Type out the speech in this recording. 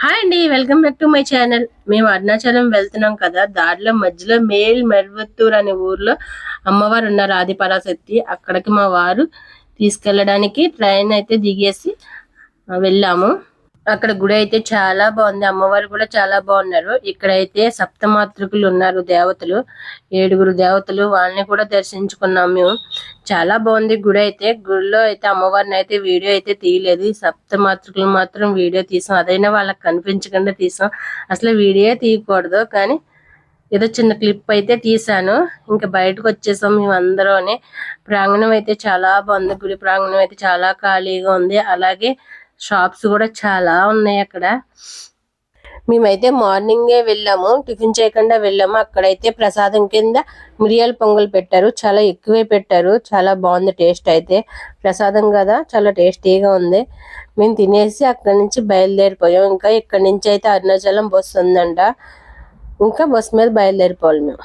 Hi అండి, welcome back to my channel. మేము అరుణాచలం వెళ్తున్నాం కదా, దారిలో మధ్యలో మెల్వత్తూర్ అనే ఊర్లో అమ్మవారు ఉన్నారు, ఆదిపరాశక్తి. అక్కడికి మా వారు తీసుకెళ్ళడానికి ట్రైన్ అయితే దిగేసి వెళ్ళాము. అక్కడ గుడి అయితే చాలా బాగుంది, అమ్మవారు కూడా చాలా బాగున్నారు. ఇక్కడైతే సప్తమాతృకులు ఉన్నారు, దేవతలు 7 దేవతలు, వాళ్ళని కూడా దర్శించుకున్నాం మేము. చాలా బాగుంది గుడి అయితే. గుడిలో అయితే అమ్మవారిని అయితే వీడియో అయితే తీయలేదు, ఈ సప్తమాతృకులు మాత్రం వీడియో తీసాం. అదైనా వాళ్ళకి కనిపించకుండా తీసాం. అసలు వీడియో తీయకూడదు కానీ ఏదో చిన్న క్లిప్ అయితే తీసాను. ఇంకా బయటకు వచ్చేసాం మేము అందరూనే. ప్రాంగణం అయితే చాలా బాగుంది, గుడి ప్రాంగణం అయితే చాలా ఖాళీగా ఉంది. అలాగే షాప్స్ కూడా చాలా ఉన్నాయి అక్కడ. మేమైతే మార్నింగే వెళ్ళాము, టిఫిన్ చేయకుండా వెళ్ళాము. అక్కడైతే ప్రసాదం కింద మిరియాల పొంగల్ పెట్టారు, చాలా ఎక్కువే పెట్టారు. చాలా బాగుంది టేస్ట్ అయితే. ప్రసాదం కదా, చాలా టేస్టీగా ఉంది. మేము తినేసి అక్కడి నుంచి బయలుదేరిపోయాం. ఇంకా ఇక్కడి నుంచి అయితే అరుణాచలం బస్సు ఉందంట, ఇంకా బస్సు మీద బయలుదేరిపోవాలి మేము.